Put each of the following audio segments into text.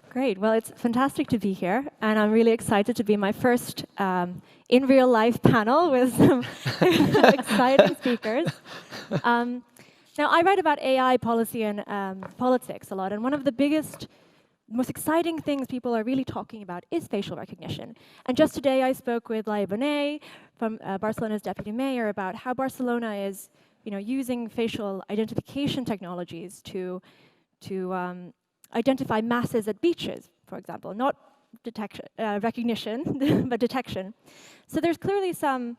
Great. Well, it's fantastic to be here, and I'm really excited to be my first in real life panel with some exciting speakers. Now, I write about AI policy and politics a lot, and one of the most exciting things people are really talking about is facial recognition. And just today, I spoke with Benifei from Barcelona's deputy mayor about how Barcelona is, using facial identification technologies to identify masses at beaches, for example, not recognition, but detection. So there's clearly some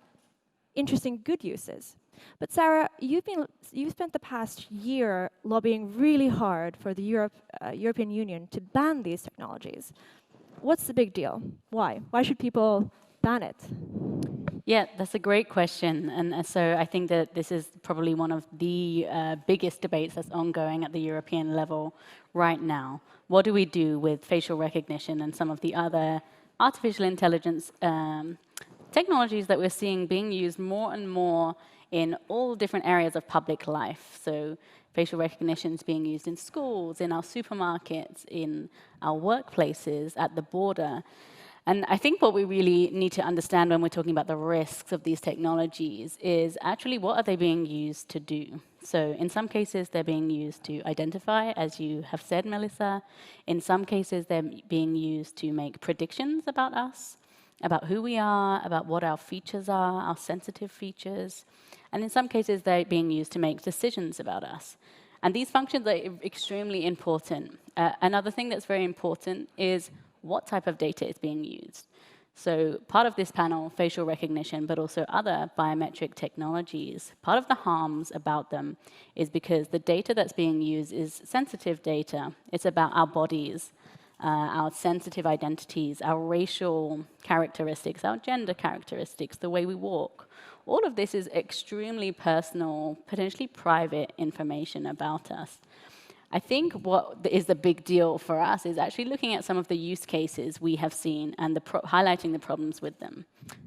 interesting good uses. But Sarah, you've spent the past year lobbying really hard for the European Union to ban these technologies. What's the big deal? Why? Why should people ban it? Yeah, that's a great question. And so I think that this is probably one of the biggest debates that's ongoing at the European level right now. What do we do with facial recognition and some of the other artificial intelligence technologies that we're seeing being used more and more in all different areas of public life? So facial recognition is being used in schools, in our supermarkets, in our workplaces, at the border. And I think what we really need to understand when we're talking about the risks of these technologies is actually what are they being used to do? So in some cases, they're being used to identify, as you have said, Melissa. In some cases, they're being used to make predictions about us, about who we are, about what our features are, our sensitive features. And in some cases, they're being used to make decisions about us. And these functions are extremely important. Another thing that's very important is what type of data is being used. So part of this panel, facial recognition, but also other biometric technologies, part of the harms about them is because the data that's being used is sensitive data. It's about our bodies, our sensitive identities, our racial characteristics, our gender characteristics, the way we walk. All of this is extremely personal, potentially private information about us. I think what is the big deal for us is actually looking at some of the use cases we have seen and highlighting the problems with them.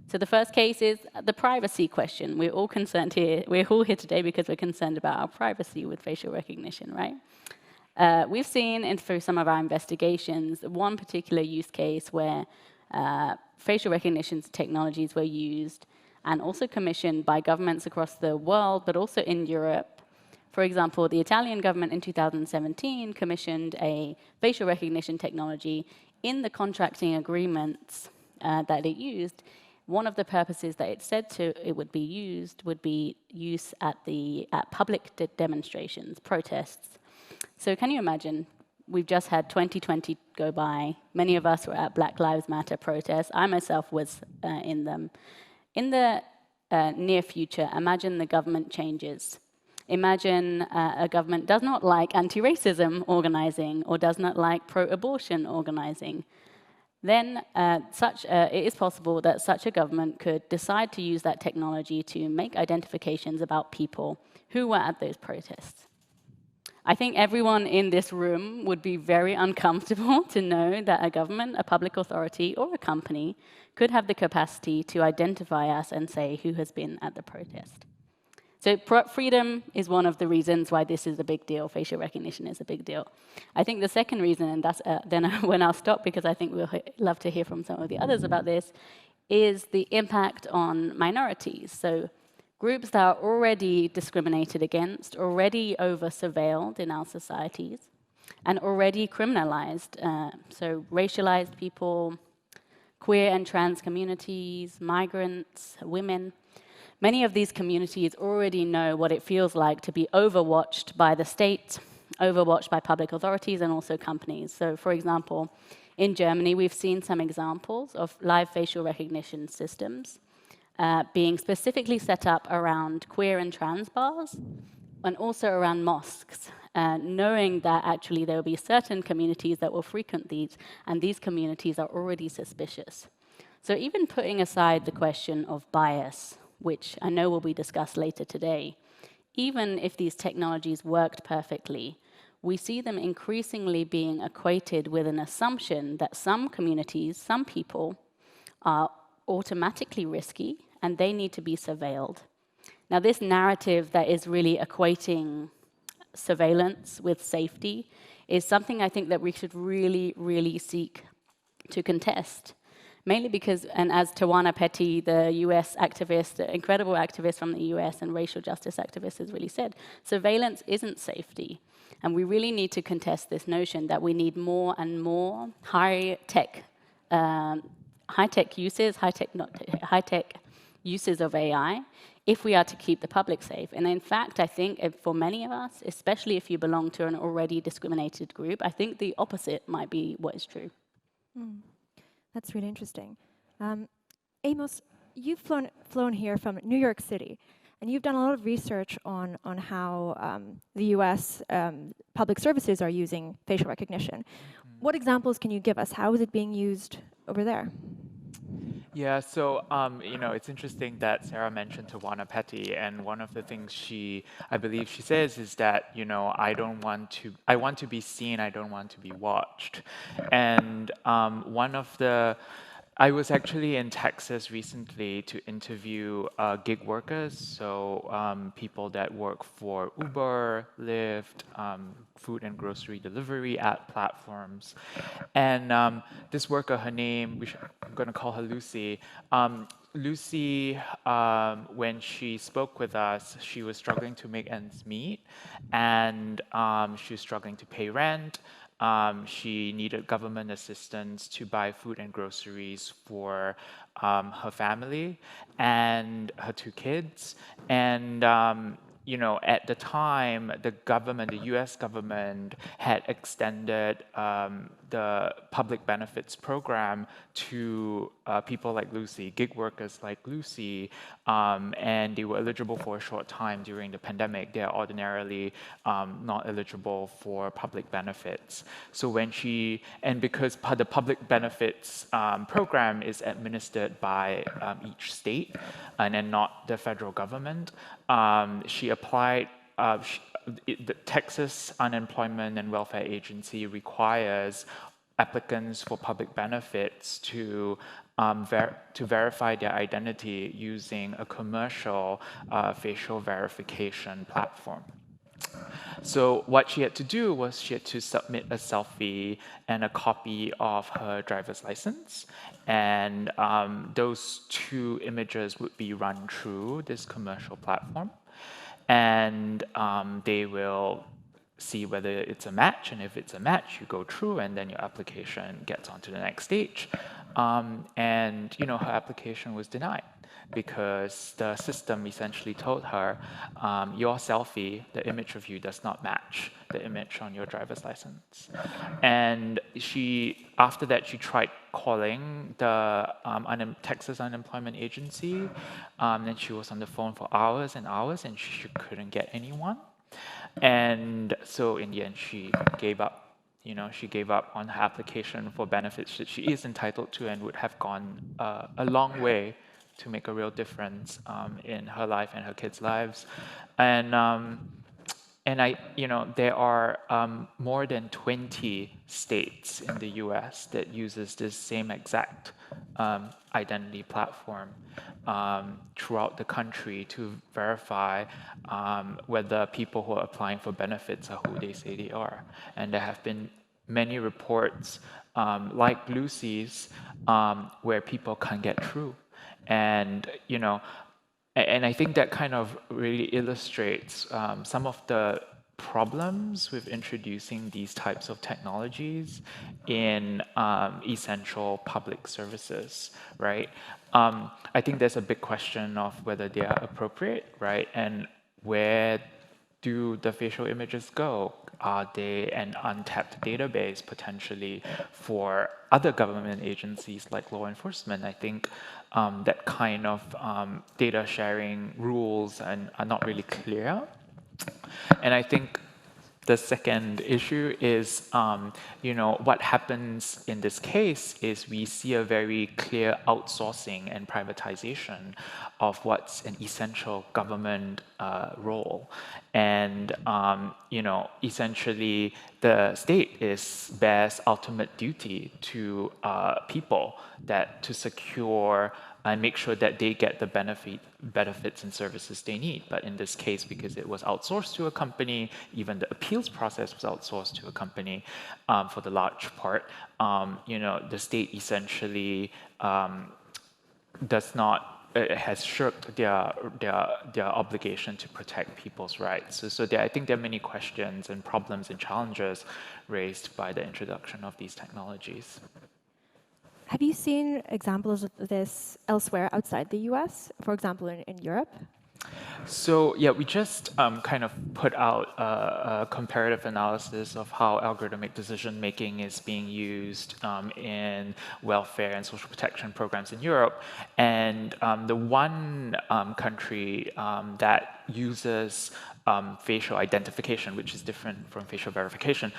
So the first case is the privacy question. We're all concerned here. We're all here today because we're concerned about our privacy with facial recognition, right? We've seen through some of our investigations one particular use case where facial recognition technologies were used and also commissioned by governments across the world, but also in Europe. For example, the Italian government in 2017 commissioned a facial recognition technology in the contracting agreements that it used. One of the purposes that it said it would be use at public demonstrations, protests. So can you imagine? We've just had 2020 go by. Many of us were at Black Lives Matter protests. I myself was in them. In the near future, imagine the government changes. Imagine a government does not like anti-racism organizing or does not like pro-abortion organizing. Then it is possible that such a government could decide to use that technology to make identifications about people who were at those protests. I think everyone in this room would be very uncomfortable to know that a government, a public authority, or a company could have the capacity to identify us and say who has been at the protest. So freedom is one of the reasons why this is a big deal. Facial recognition is a big deal. I think the second reason, and that's then when I'll stop because I think we'll love to hear from some of the others about this, is the impact on minorities. So groups that are already discriminated against, already over-surveilled in our societies, and already criminalized. So racialized people, queer and trans communities, migrants, women. Many of these communities already know what it feels like to be overwatched by the state, overwatched by public authorities and also companies. So for example, in Germany, we've seen some examples of live facial recognition systems being specifically set up around queer and trans bars and also around mosques, knowing that actually there will be certain communities that will frequent these, and these communities are already suspicious. So even putting aside the question of bias, which I know will be discussed later today, even if these technologies worked perfectly, we see them increasingly being equated with an assumption that some communities, some people, are automatically risky and they need to be surveilled. Now, this narrative that is really equating surveillance with safety is something I think that we should really, really seek to contest. Mainly because, and as Tawana Petty, the US activist, the incredible activist from the US and racial justice activist has really said, surveillance isn't safety. And we really need to contest this notion that we need more and more high-tech uses of AI if we are to keep the public safe. And in fact, I think for many of us, especially if you belong to an already discriminated group, I think the opposite might be what is true. That's really interesting. Amos, you've flown here from New York City, and you've done a lot of research on how the US public services are using facial recognition. What examples can you give us? How is it being used over there? Yeah, so it's interesting that Sarah mentioned Tawana Petty, and one of the things I believe she says is that I want to be seen, I don't want to be watched, and I was actually in Texas recently to interview gig workers, so people that work for Uber, Lyft, food and grocery delivery ad platforms. And this worker, her name, I'm going to call her Lucy. Lucy, when she spoke with us, she was struggling to make ends meet, and she was struggling to pay rent. She needed government assistance to buy food and groceries for her family and her 2 kids. And at the time, the US government had extended the public benefits program to people like Lucy, gig workers like Lucy, and they were eligible for a short time during the pandemic. They are ordinarily not eligible for public benefits. So because the public benefits program is administered by each state and then not the federal government, she applied. The Texas Unemployment and Welfare Agency requires applicants for public benefits to verify their identity using a commercial facial verification platform. So what she had to do was she had to submit a selfie and a copy of her driver's license, and those 2 images would be run through this commercial platform, and they will see whether it's a match, and if it's a match, you go through, and then your application gets on to the next stage. And her application was denied because the system essentially told her, your selfie, the image of you, does not match the image on your driver's license. And after that, she tried calling the Texas Unemployment Agency, and she was on the phone for hours and hours, and she couldn't get anyone. And so in the end, she gave up. She gave up on her application for benefits that she is entitled to and would have gone a long way to make a real difference in her life and her kids' lives. And there are more than 20 states in the US that uses this same exact identity platform throughout the country to verify whether people who are applying for benefits are who they say they are. And there have been many reports like Lucy's where people can't get through. And I think that kind of really illustrates some of the problems with introducing these types of technologies in essential public services, right? I think there's a big question of whether they are appropriate, right? And where do the facial images go? Are they an untapped database potentially for other government agencies like law enforcement? I think that kind of data sharing rules are not really clear. And I think the second issue is, what happens in this case is we see a very clear outsourcing and privatization of what's an essential government role. And, essentially the state bears ultimate duty to people to secure and make sure that they get the benefits and services they need. But in this case, because it was outsourced to a company, even the appeals process was outsourced to a company for the large part, the state essentially has shirked their obligation to protect people's rights. So I think there are many questions and problems and challenges raised by the introduction of these technologies. Have you seen examples of this elsewhere outside the US, for example, in Europe? So yeah, we just kind of put out a comparative analysis of how algorithmic decision making is being used in welfare and social protection programs in Europe. And the one country that uses facial identification, which is different from facial verification,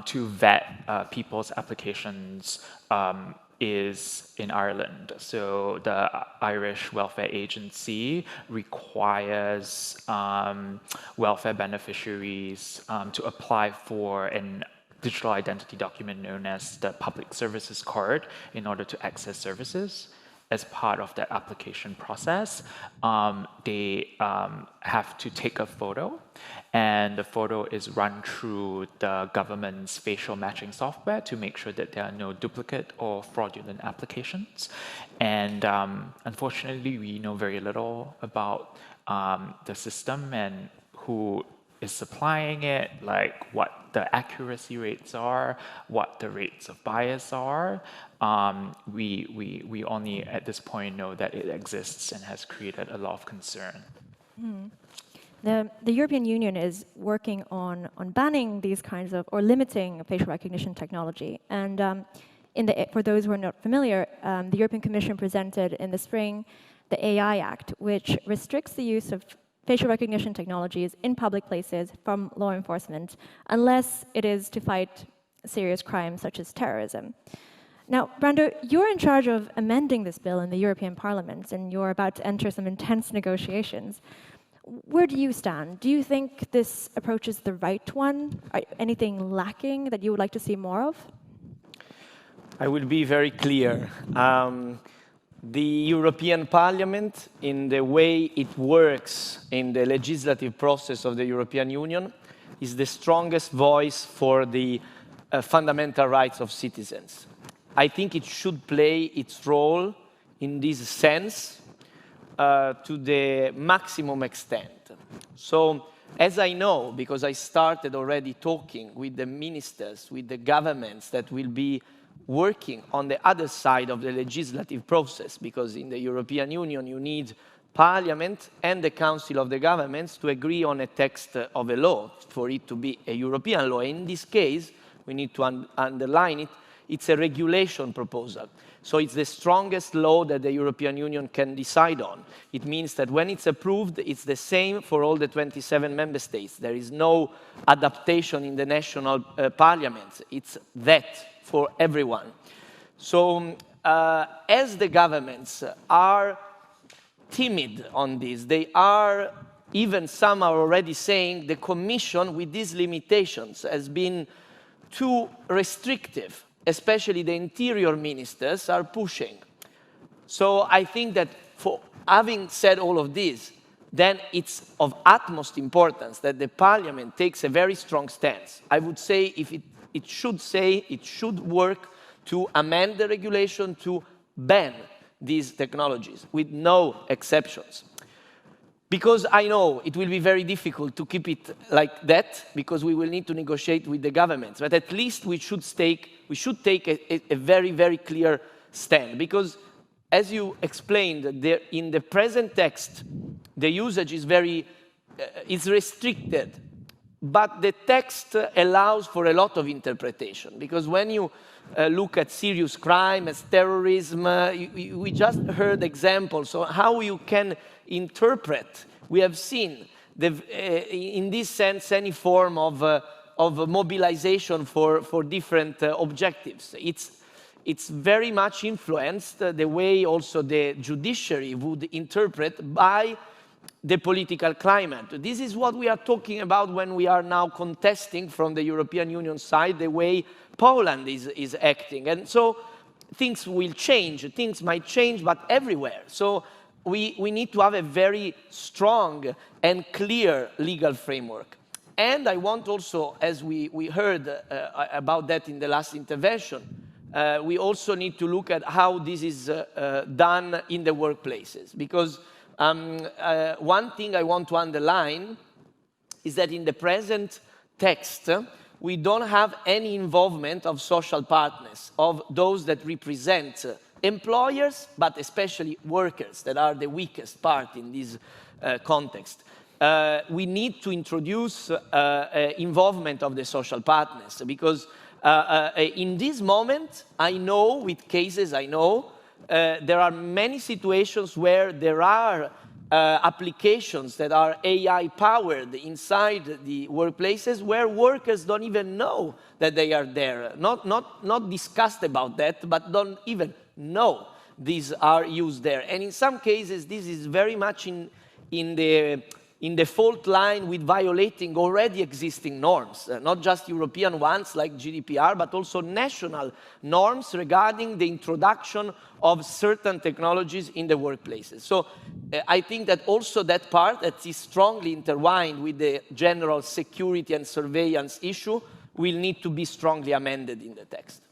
to vet people's applications is in Ireland. So the Irish Welfare Agency requires welfare beneficiaries to apply for an digital identity document known as the Public Services Card in order to access services. As part of that application process, they have to take a photo, and the photo is run through the government's facial matching software to make sure that there are no duplicate or fraudulent applications. And unfortunately, we know very little about the system and who is supplying it, like what the accuracy rates are, what the rates of bias are. We only at this point know that it exists and has created a lot of concern. The European Union is working on banning these kinds of, or limiting facial recognition technology. And for those who are not familiar, the European Commission presented in the spring the AI Act, which restricts the use of facial recognition technologies in public places from law enforcement, unless it is to fight serious crimes such as terrorism. Now, Brando, you're in charge of amending this bill in the European Parliament, and you're about to enter some intense negotiations. Where do you stand? Do you think this approach is the right one? Anything lacking that you would like to see more of? I will be very clear. The European Parliament, in the way it works in the legislative process of the European Union, is the strongest voice for the fundamental rights of citizens. I think it should play its role in this sense to the maximum extent. So, as I know, because I started already talking with the ministers, with the governments that will be working on the other side of the legislative process, because in the European Union you need Parliament and the Council of the Governments to agree on a text of a law for it to be a European law. In this case, we need to underline it, it's a regulation proposal. So it's the strongest law that the European Union can decide on. It means that when it's approved, it's the same for all the 27 member states. There is no adaptation in the national parliaments. It's that for everyone. So as the governments are timid on this, they are, even some are already saying the Commission with these limitations has been too restrictive, especially the interior ministers are pushing. So I think that for having said all of this, then it's of utmost importance that the Parliament takes a very strong stance. I would say if it should work to amend the regulation to ban these technologies with no exceptions. Because I know it will be very difficult to keep it like that, because we will need to negotiate with the governments. But at least we should take a very, very clear stand. Because, as you explained, in the present text, the usage is restricted. But the text allows for a lot of interpretation. Because when you look at serious crime, as terrorism, we just heard examples of how you can interpret. We have seen, in this sense, any form of mobilization for different objectives. It's very much influenced the way also the judiciary would interpret by the political climate. This is what we are talking about when we are now contesting from the European Union side the way Poland is acting. And so things will change. Things might change, but everywhere. So we need to have a very strong and clear legal framework. And I want also, as we heard about that in the last intervention, we also need to look at how this is done in the workplaces. Because one thing I want to underline is that in the present text, we don't have any involvement of social partners, of those that represent employers, but especially workers, that are the weakest part in this context. We need to introduce involvement of the social partners, because in this moment, I know, with cases I know, there are many situations where there are applications that are AI-powered inside the workplaces where workers don't even know that they are there. Not discussed about that, but don't even know these are used there. And in some cases, this is very much in the fault line with violating already existing norms, not just European ones like GDPR, but also national norms regarding the introduction of certain technologies in the workplaces. So I think that also that part that is strongly intertwined with the general security and surveillance issue will need to be strongly amended in the text.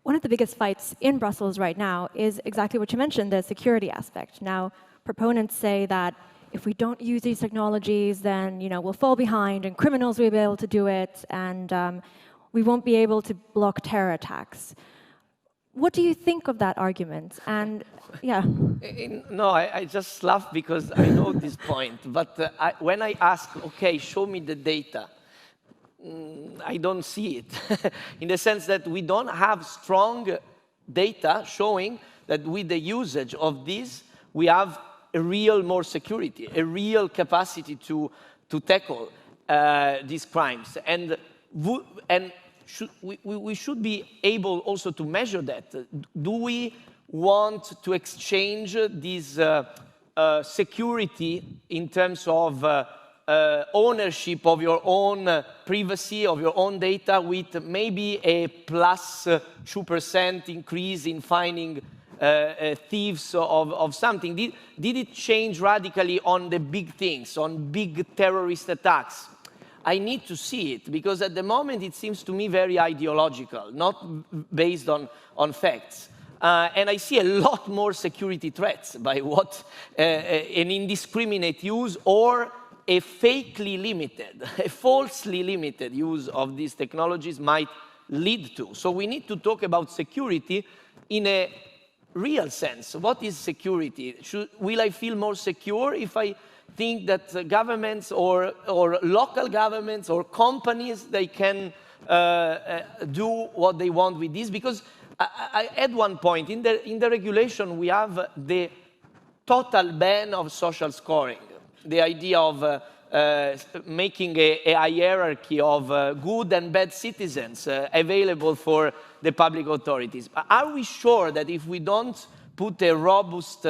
One of the biggest fights in Brussels right now is exactly what you mentioned, the security aspect. Now, proponents say that if we don't use these technologies, then we'll fall behind, and criminals will be able to do it, and we won't be able to block terror attacks. What do you think of that argument? And yeah. No, I just laugh because I know this point. But when I ask, okay, show me the data, I don't see it. In the sense that we don't have strong data showing that with the usage of this, we have a real more security, a real capacity to tackle these crimes. And we should be able also to measure that. Do we want to exchange this security in terms of ownership of your own privacy, of your own data, with maybe a plus 2% increase in finding thieves of something? Did it change radically on the big things, on big terrorist attacks? I need to see it, because at the moment it seems to me very ideological, not based on facts. And I see a lot more security threats by what an indiscriminate use or a fakely limited, a falsely limited use of these technologies might lead to. So we need to talk about security in a real sense. What is security? Will I feel more secure if I think that governments or local governments or companies, they can do what they want with this? Because I add one point. In the regulation, we have the total ban of social scoring. The idea of making a hierarchy of good and bad citizens available for the public authorities. Are we sure that if we don't put a robust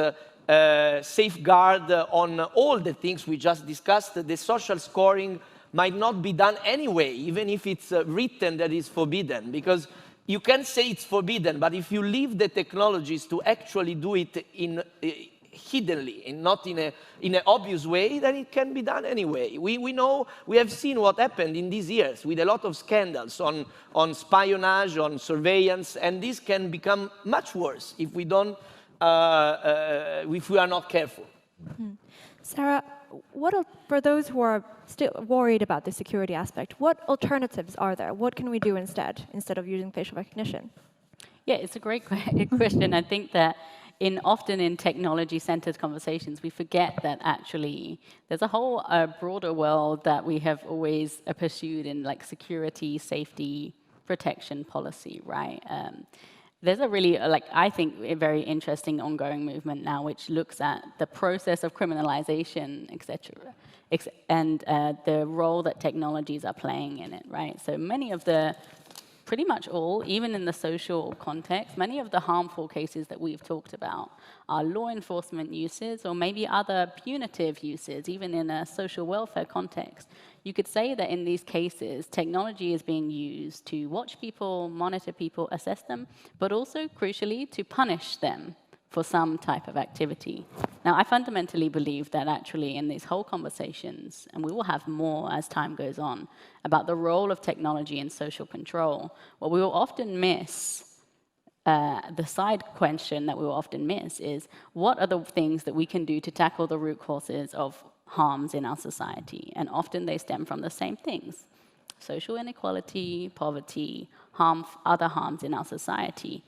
safeguard on all the things we just discussed, the social scoring might not be done anyway, even if it's written that it's forbidden? Because you can say it's forbidden, but if you leave the technologies to actually do it hiddenly and not in an obvious way, then it can be done anyway. We know, we have seen what happened in these years with a lot of scandals on espionage, on surveillance, and this can become much worse if we don't, if we are not careful. Mm-hmm. Sarah, for those who are still worried about the security aspect, what alternatives are there? What can we do instead of using facial recognition? Yeah, it's a great question. I think that often in technology-centered conversations, we forget that actually there's a whole broader world that we have always pursued in like security, safety, protection policy, right? There's a really, I think, a very interesting ongoing movement now which looks at the process of criminalization, etc., and the role that technologies are playing in it, right? So many of the pretty much all, even in the social context, many of the harmful cases that we've talked about are law enforcement uses or maybe other punitive uses, even in a social welfare context, you could say that in these cases, technology is being used to watch people, monitor people, assess them, but also, crucially, to punish them for some type of activity. Now, I fundamentally believe that actually in these whole conversations, and we will have more as time goes on, about the role of technology in social control, what we will often miss, the side question that we will often miss is, what are the things that we can do to tackle the root causes of harms in our society? And often they stem from the same things: social inequality, poverty, other harms in our society.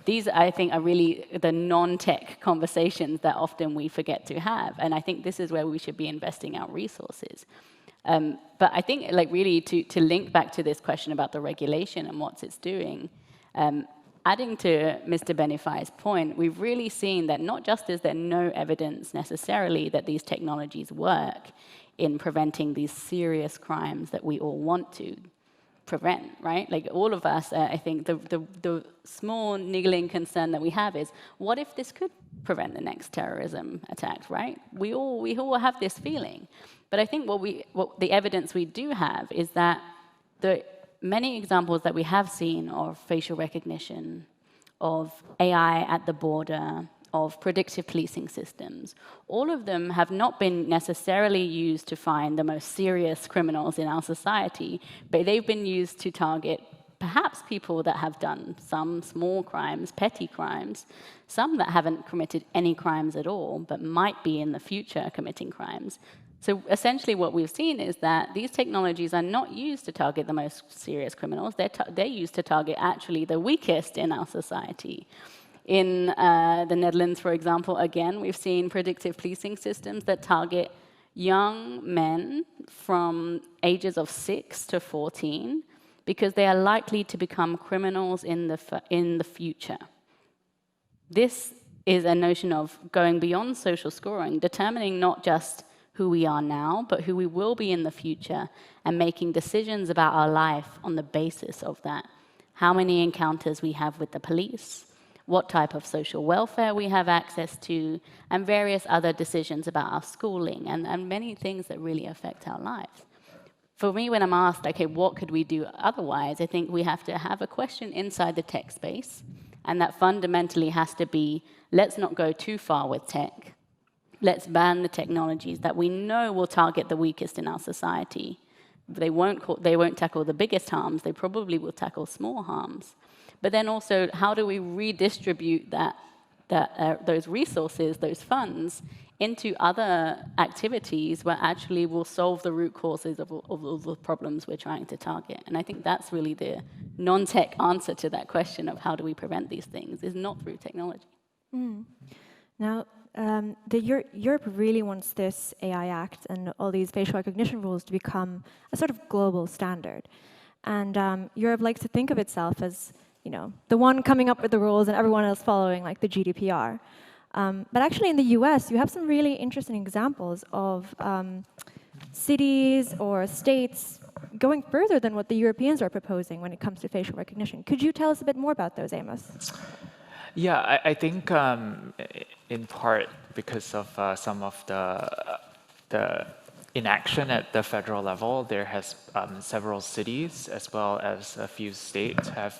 These, I think, are really the non-tech conversations that often we forget to have. And I think this is where we should be investing our resources. But I think, like, really to link back to this question about the regulation and what it's doing, adding to Mr. Benifei's point, we've really seen that not just is there no evidence necessarily that these technologies work in preventing these serious crimes that we all want to prevent, right? Like, all of us, I think the small niggling concern that we have is, what if this could prevent the next terrorism attack, right? We all have this feeling. But I think what the evidence we do have is that the many examples that we have seen of facial recognition, of AI at the border, of predictive policing systems, all of them have not been necessarily used to find the most serious criminals in our society, but they've been used to target perhaps people that have done some small crimes, petty crimes, some that haven't committed any crimes at all, but might be in the future committing crimes. So essentially what we've seen is that these technologies are not used to target the most serious criminals. They're used to target actually the weakest in our society. In the Netherlands, for example, again, we've seen predictive policing systems that target young men from ages of 6 to 14 because they are likely to become criminals in the future. This is a notion of going beyond social scoring, determining not just who we are now, but who we will be in the future, and making decisions about our life on the basis of that. How many encounters we have with the police, what type of social welfare we have access to, and various other decisions about our schooling, and many things that really affect our lives. For me, when I'm asked, okay, what could we do otherwise, I think we have to have a question inside the tech space, and that fundamentally has to be, let's not go too far with tech. Let's ban the technologies that we know will target the weakest in our society. They won't tackle the biggest harms. They probably will tackle small harms. But then also, how do we redistribute those resources, those funds, into other activities where actually we'll solve the root causes of all the problems we're trying to target? And I think that's really the non-tech answer to that question of how do we prevent these things, is not through technology. Now, Europe really wants this AI Act and all these facial recognition rules to become a sort of global standard. And Europe likes to think of itself as, you know, the one coming up with the rules and everyone else following, like the GDPR. But actually in the US, you have some really interesting examples of cities or states going further than what the Europeans are proposing when it comes to facial recognition. Could you tell us a bit more about those, Amos? Yeah, I think in part because of some of the inaction at the federal level, there has several cities as well as a few states have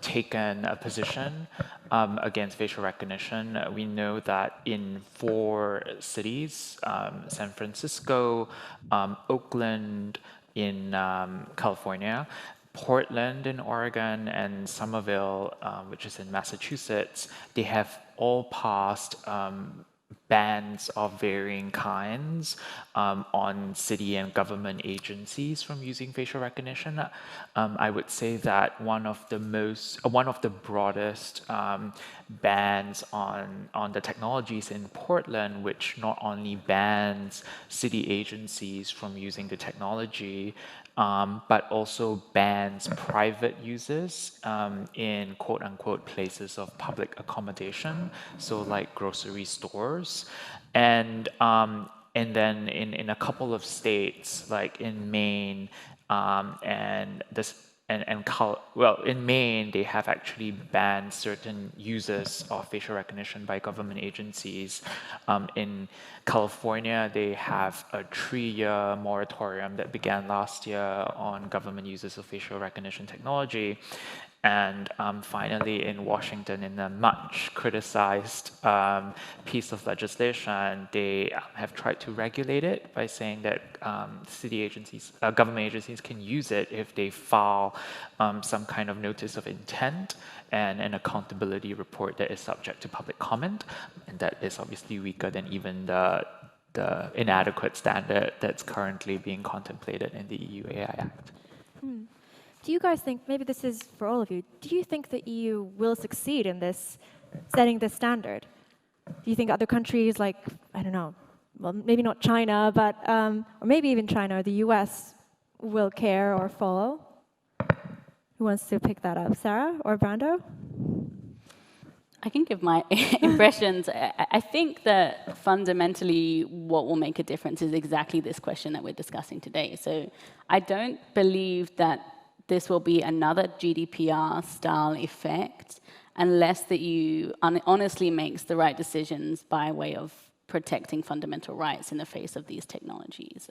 taken a position against facial recognition. We know that in 4 cities, San Francisco, Oakland in California, Portland in Oregon, and Somerville, which is in Massachusetts, they have all passed bans of varying kinds on city and government agencies from using facial recognition. I would say that one of the broadest bans on the technologies in Portland, which not only bans city agencies from using the technology, but also bans private users in quote-unquote places of public accommodation, so like grocery stores. And then in a couple of states, like in Maine and well, in Maine, they have actually banned certain uses of facial recognition by government agencies. In California, they have a 3-year moratorium that began last year on government uses of facial recognition technology. And finally, in Washington, in a much criticized piece of legislation, they have tried to regulate it by saying that city agencies, government agencies can use it if they file some kind of notice of intent and an accountability report that is subject to public comment. And that is obviously weaker than even the inadequate standard that's currently being contemplated in the EU AI Act. Do you guys think, maybe this is for all of you, do you think the EU will succeed in this, setting this standard? Do you think other countries like, I don't know, well, maybe not China, but, or maybe even China or the US will care or follow? Who wants to pick that up, Sarah or Brando? I can give my impressions. I think that fundamentally what will make a difference is exactly this question that we're discussing today. So I don't believe that this will be another GDPR-style effect unless the EU honestly makes the right decisions by way of protecting fundamental rights in the face of these technologies.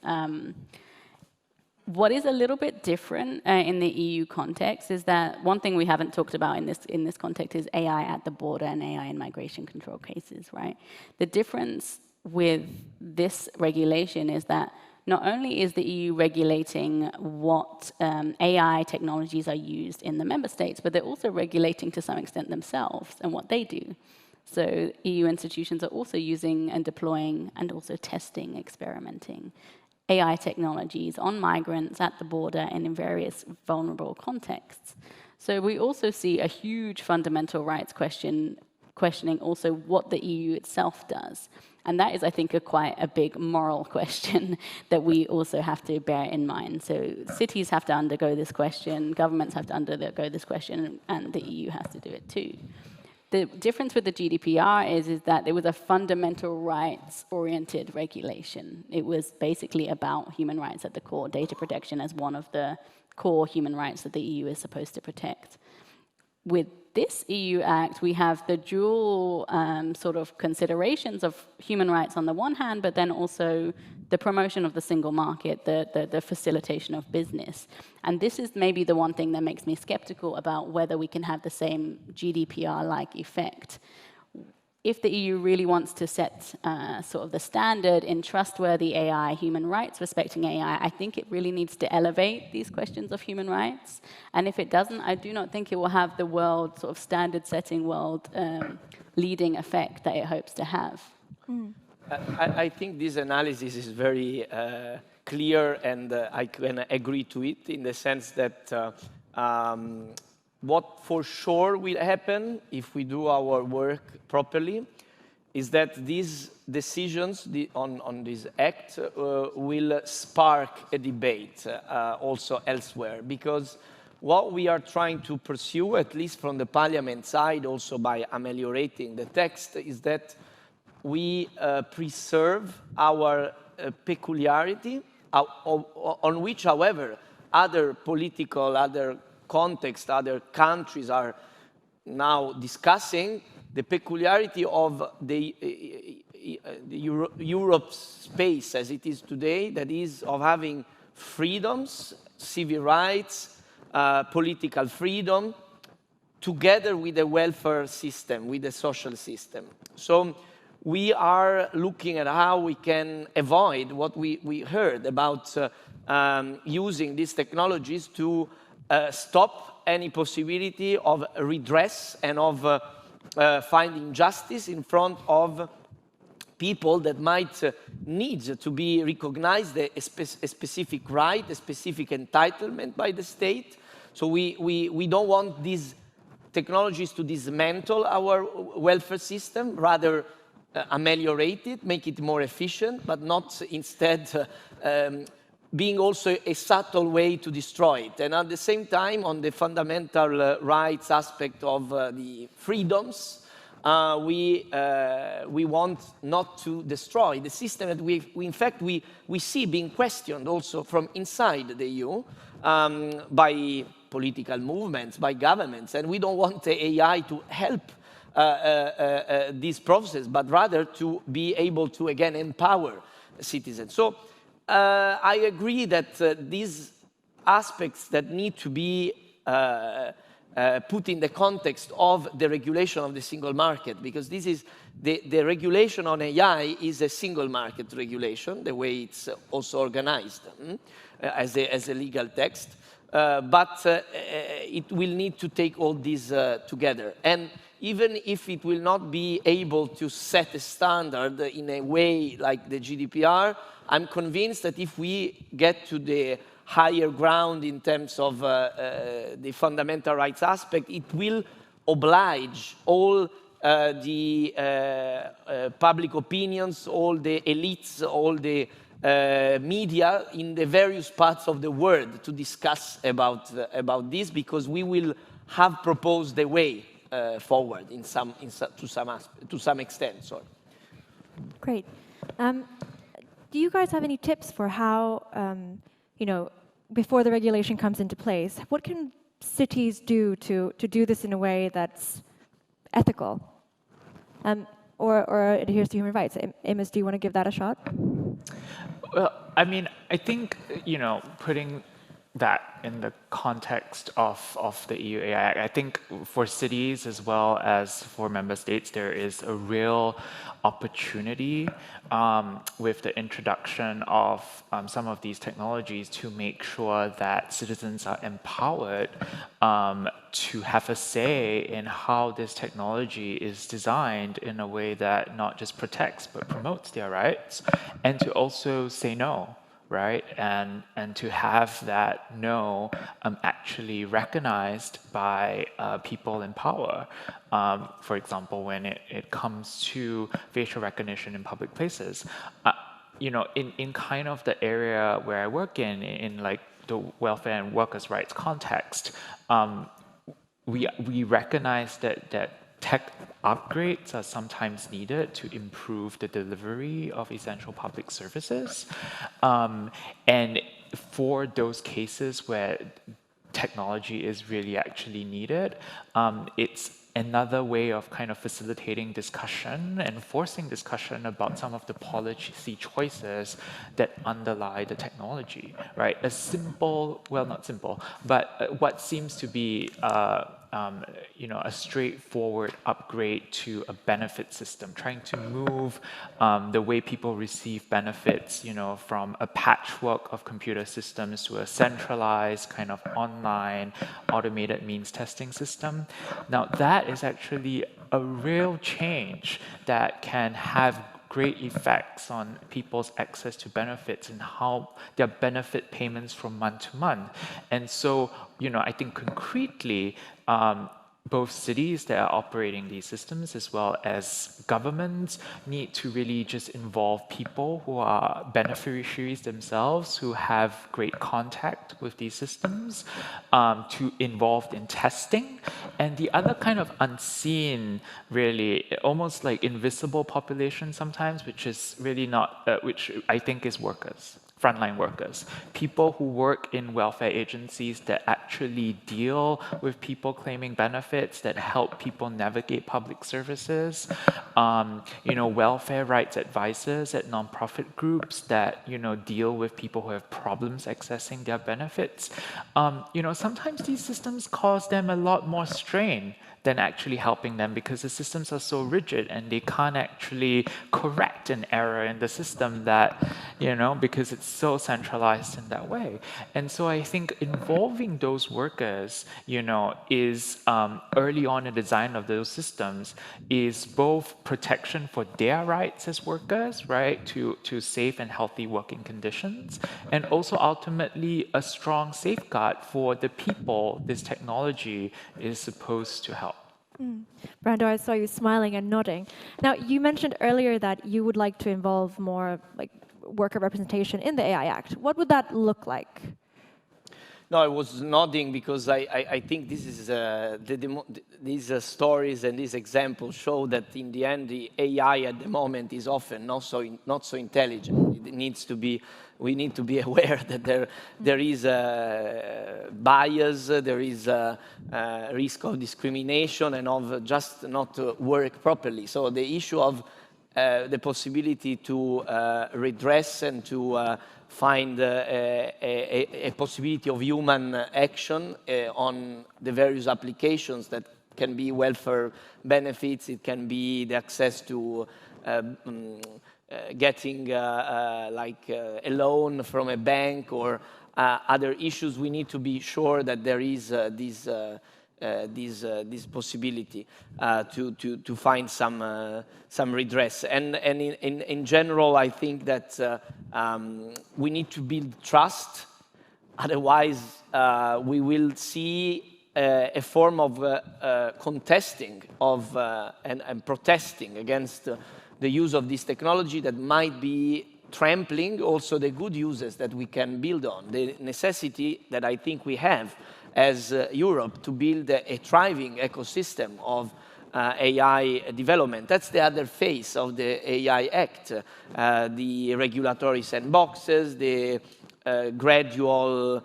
What is a little bit different in the EU context is that one thing we haven't talked about in this context is AI at the border and AI in migration control cases, right? The difference with this regulation is that not only is the EU regulating what AI technologies are used in the member states, but they're also regulating to some extent themselves and what they do. So EU institutions are also using and deploying and also testing, experimenting AI technologies on migrants at the border and in various vulnerable contexts. So we also see a huge fundamental rights questioning also what the EU itself does. And that is, I think, quite a big moral question that we also have to bear in mind. So cities have to undergo this question, governments have to undergo this question, and the EU has to do it too. The difference with the GDPR is that it was a fundamental rights-oriented regulation. It was basically about human rights at the core, data protection as one of the core human rights that the EU is supposed to protect. With this EU Act, we have the dual sort of considerations of human rights on the one hand, but then also the promotion of the single market, the facilitation of business. And this is maybe the one thing that makes me skeptical about whether we can have the same GDPR-like effect. If the EU really wants to set sort of the standard in trustworthy AI, human rights respecting AI, I think it really needs to elevate these questions of human rights. And if it doesn't, I do not think it will have the world sort of standard-setting world leading effect that it hopes to have. I think this analysis is very clear, and I can agree to it in the sense that what for sure will happen if we do our work properly is that these decisions on this act will spark a debate also elsewhere, because what we are trying to pursue, at least from the Parliament side, also by ameliorating the text, is that we preserve our peculiarity, on which, however, other contexts, other countries are now discussing the peculiarity of the Europe space as it is today, that is of having freedoms, civil rights, political freedom, together with the welfare system, with the social system. So we are looking at how we can avoid what we heard about using these technologies to stop any possibility of redress and of finding justice in front of people that might need to be recognized a specific right, a specific entitlement by the state. So we don't want these technologies to dismantle our welfare system, rather ameliorate it, make it more efficient, but not instead being also a subtle way to destroy it. And at the same time, on the fundamental rights aspect of the freedoms, we want not to destroy the system that we see being questioned also from inside the EU by political movements, by governments, and we don't want the AI to help this process, but rather to be able to, again, empower citizens. So I agree that these aspects that need to be put in the context of the regulation of the single market, because this is the regulation on AI is a single market regulation, the way it's also organized as a legal text, but it will need to take all these together. And even if it will not be able to set a standard in a way like the GDPR, I'm convinced that if we get to the higher ground in terms of the fundamental rights aspect, it will oblige all the public opinions, all the elites, all the media in the various parts of the world to discuss about this, because we will have proposed the way forward to some extent. Sorry. Great. Do you guys have any tips for how, before the regulation comes into place, what can cities do to do this in a way that's ethical or adheres to human rights? Amos, do you want to give that a shot? Well, I mean, I think, putting that in the context of the EU AI Act, I think for cities as well as for member states, there is a real opportunity with the introduction of some of these technologies to make sure that citizens are empowered to have a say in how this technology is designed in a way that not just protects but promotes their rights, and to also say no. Right, and to have that no actually recognized by people in power. For example, when it comes to facial recognition in public places, in kind of the area where I work in like the welfare and workers' rights context, we recognize that tech upgrades are sometimes needed to improve the delivery of essential public services. And for those cases where technology is really actually needed, it's another way of kind of facilitating discussion and forcing discussion about some of the policy choices that underlie the technology, right? A simple, well, not simple, but what seems to be a straightforward upgrade to a benefit system, trying to move the way people receive benefits, from a patchwork of computer systems to a centralized kind of online automated means testing system. Now that is actually a real change that can have great effects on people's access to benefits and how their benefit payments from month to month. And so, I think concretely, both cities that are operating these systems as well as governments need to really just involve people who are beneficiaries themselves, who have great contact with these systems, to involved in testing. And the other kind of unseen, really, almost like invisible population sometimes, which is really not, which I think is workers. Frontline workers, people who work in welfare agencies that actually deal with people claiming benefits, that help people navigate public services, welfare rights advisors at nonprofit groups that, deal with people who have problems accessing their benefits. Sometimes these systems cause them a lot more strain than actually helping them, because the systems are so rigid and they can't actually correct an error in the system that, because it's so centralized in that way. And so I think involving those workers, is early on in the design of those systems is both protection for their rights as workers, right, to safe and healthy working conditions, and also ultimately a strong safeguard for the people this technology is supposed to help. Brando, I saw you smiling and nodding. Now, you mentioned earlier that you would like to involve more worker representation in the AI Act. What would that look like? No, I was nodding because I think this is these stories and these examples show that in the end the AI at the moment is often not so intelligent. we need to be aware that there is a bias, there is a risk of discrimination and of just not work properly. So the issue of the possibility to redress and to find a possibility of human action on the various applications that can be welfare benefits, it can be the access to getting like a loan from a bank or other issues. We need to be sure that there is this possibility to find some redress. And in general, I think that we need to build trust. Otherwise, we will see a form of contesting of and protesting against the use of this technology that might be trampling also the good uses that we can build on. The necessity that I think we have as Europe to build a thriving ecosystem of AI development. That's the other face of the AI Act, the regulatory sandboxes, the gradual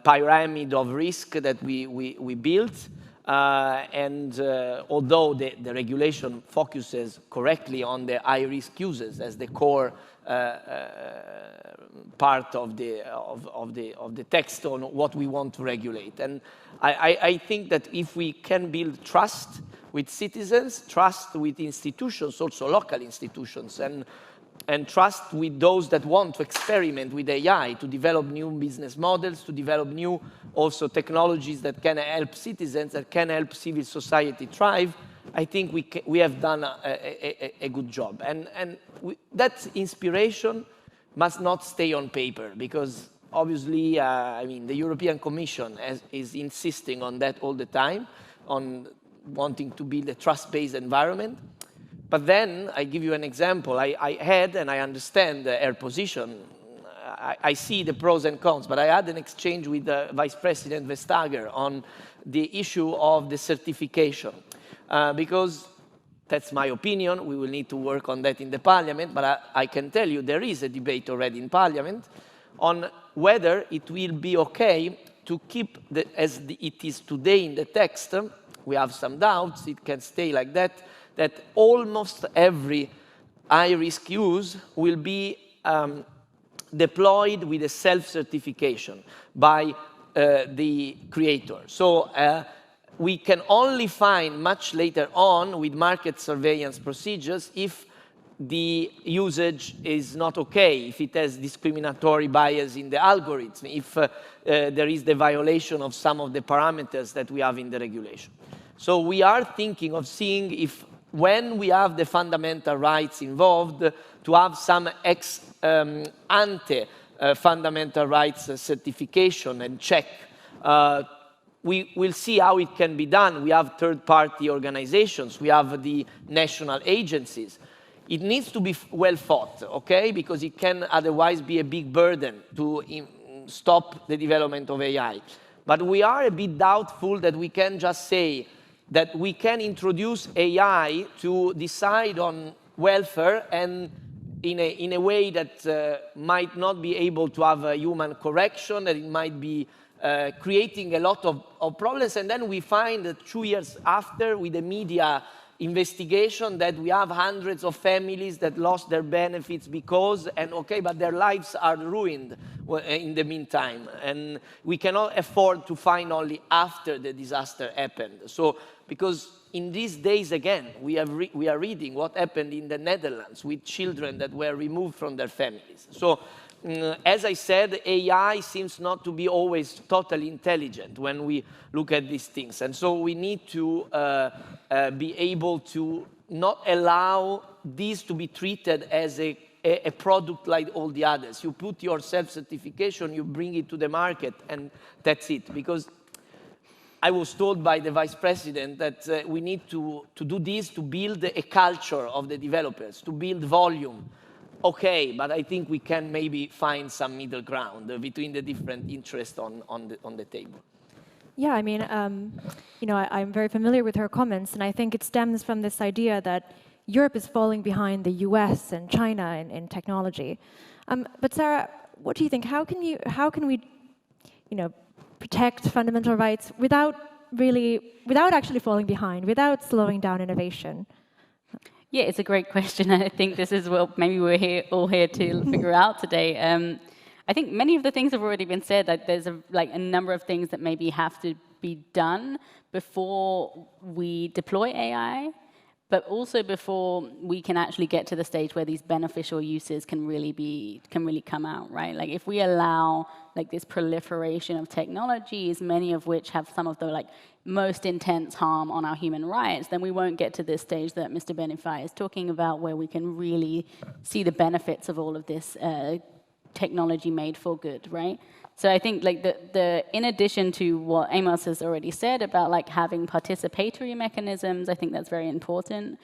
pyramid of risk that we built. And although the regulation focuses correctly on the high-risk users as the core part of the text on what we want to regulate. And I think that if we can build trust with citizens, trust with institutions, also local institutions, and trust with those that want to experiment with AI, to develop new business models, to develop new also technologies that can help citizens, that can help civil society thrive, I think we have done a good job. And that inspiration must not stay on paper, because obviously, I mean, the European Commission is insisting on that all the time, on wanting to build a trust-based environment. But then, I give you an example. I had, and I understand her position, I see the pros and cons, but I had an exchange with Vice President Vestager on the issue of the certification. Because that's my opinion, we will need to work on that in the Parliament, but I can tell you there is a debate already in Parliament on whether it will be okay to keep as it is today in the text. We have some doubts, it can stay like that almost every high-risk use will be deployed with a self-certification by the creator. So we can only find much later on with market surveillance procedures if the usage is not okay, if it has discriminatory bias in the algorithm, if there is the violation of some of the parameters that we have in the regulation. So we are thinking of seeing if, when we have the fundamental rights involved, to have some ex-ante fundamental rights certification and check. We will see how it can be done. We have third-party organizations. We have the national agencies. It needs to be well thought, okay? Because it can otherwise be a big burden to stop the development of AI. But we are a bit doubtful that we can just say that we can introduce AI to decide on welfare and in a way that might not be able to have a human correction, that it might be creating a lot of problems. And then we find that 2 years after, with the media investigation, that we have hundreds of families that lost their benefits because, and okay, but their lives are ruined in the meantime. And we cannot afford to find only after the disaster happened. So, because in these days, again, we are reading what happened in the Netherlands with children that were removed from their families. So, as I said, AI seems not to be always totally intelligent when we look at these things. And so we need to be able to not allow these to be treated as a product like all the others. You put your self-certification, you bring it to the market, and that's it. Because I was told by the Vice President that we need to do this to build a culture of the developers, to build volume. Okay, but I think we can maybe find some middle ground between the different interests on the table. Yeah, I mean, you know, I'm very familiar with her comments, and I think it stems from this idea that, Europe is falling behind the US and China in technology. But Sarah, what do you think? How can we, protect fundamental rights without actually falling behind, without slowing down innovation? Yeah, it's a great question. I think this is what maybe we're all here to figure out today. I think many of the things have already been said. That there's a number of things that maybe have to be done before we deploy AI, but also before we can actually get to the stage where these beneficial uses can really come out, right? Like if we allow this proliferation of technologies, many of which have some of the most intense harm on our human rights, then we won't get to this stage that Mr. Benifei is talking about, where we can really see the benefits of all of this technology made for good, right? So I think in addition to what Amos has already said about having participatory mechanisms, I think that's very important.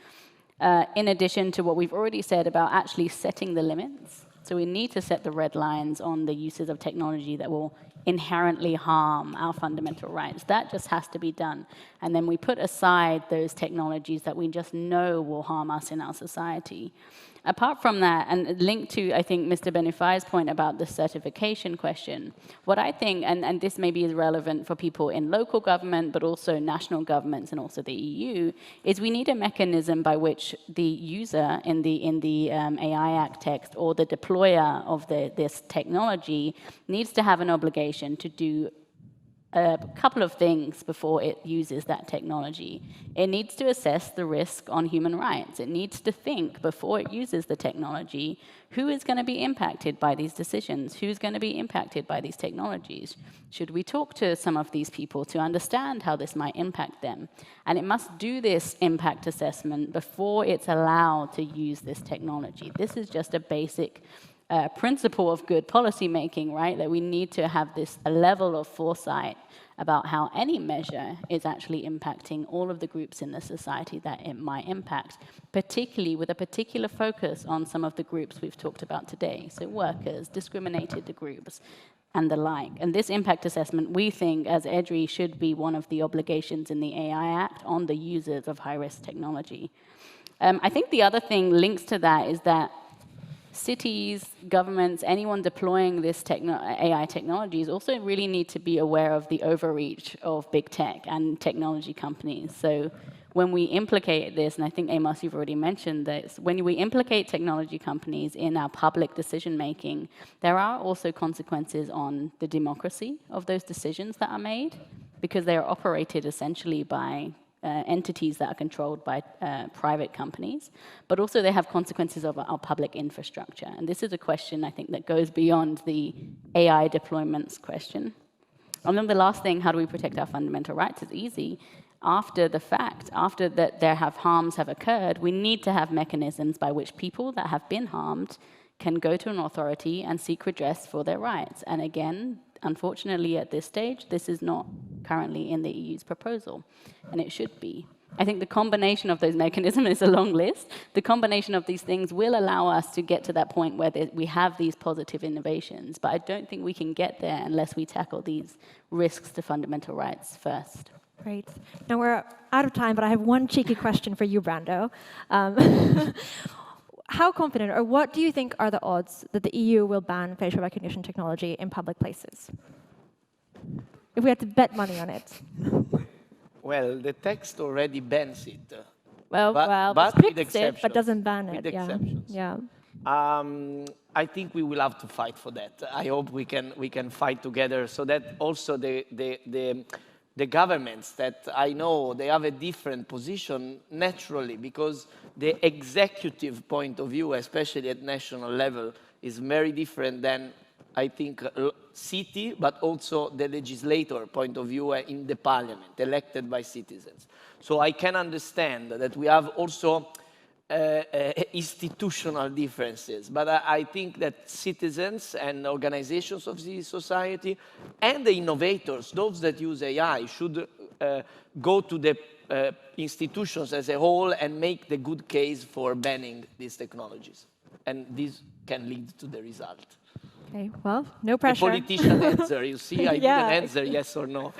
In addition to what we've already said about actually setting the limits. So we need to set the red lines on the uses of technology that will inherently harm our fundamental rights. That just has to be done. And then we put aside those technologies that we just know will harm us in our society. Apart from that, and linked to, I think, Mr. Benifei's point about the certification question, what I think, and this maybe is relevant for people in local government, but also national governments and also the EU, is we need a mechanism by which the user in the AI Act text or the deployer of this technology needs to have an obligation to do a couple of things before it uses that technology. It needs to assess the risk on human rights. It needs to think before it uses the technology, who is going to be impacted by these decisions? Who's going to be impacted by these technologies? Should we talk to some of these people to understand how this might impact them? And it must do this impact assessment before it's allowed to use this technology. This is just a basic principle of good policy making, right? That we need to have a level of foresight about how any measure is actually impacting all of the groups in the society that it might impact, particularly with a particular focus on some of the groups we've talked about today. So workers, discriminated groups, and the like. And this impact assessment, we think, as EDRI, should be one of the obligations in the AI Act on the users of high-risk technology. I think the other thing linked to that is that cities, governments, anyone deploying this AI technologies also really need to be aware of the overreach of big tech and technology companies. So when we implicate this, and I think, Amos, you've already mentioned this, when we implicate technology companies in our public decision-making, there are also consequences on the democracy of those decisions that are made, because they are operated essentially by entities that are controlled by private companies, but also they have consequences of our public infrastructure. And this is a question, I think, that goes beyond the AI deployments question. And then the last thing, how do we protect our fundamental rights, is easy. After the fact, after that harms have occurred, we need to have mechanisms by which people that have been harmed can go to an authority and seek redress for their rights. And again, unfortunately, at this stage, this is not currently in the EU's proposal, and it should be. I think the combination of those mechanisms is a long list. The combination of these things will allow us to get to that point where we have these positive innovations, but I don't think we can get there unless we tackle these risks to fundamental rights first. Great. Now we're out of time, but I have one cheeky question for you, Brando. How confident, or what do you think are the odds that the EU will ban facial recognition technology in public places? If we had to bet money on it. Well, the text already bans it. But with it, but doesn't ban it. With exceptions. Yeah. I think we will have to fight for that. I hope we can fight together, so that also the governments that I know, they have a different position naturally, because the executive point of view, especially at national level, is very different than, I think, city, but also the legislator point of view in the parliament, elected by citizens. So I can understand that we have also institutional differences, but I think that citizens and organizations of civil society and the innovators, those that use AI, should go to the institutions as a whole and make the good case for banning these technologies. And this can lead to the result. Okay, well, no The pressure. politician answer, you see, I Yeah. didn't answer yes or no.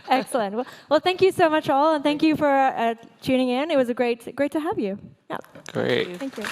Excellent. Well, thank you so much all, and thank you for tuning in. It was great to have you. Yeah, Great. thank you.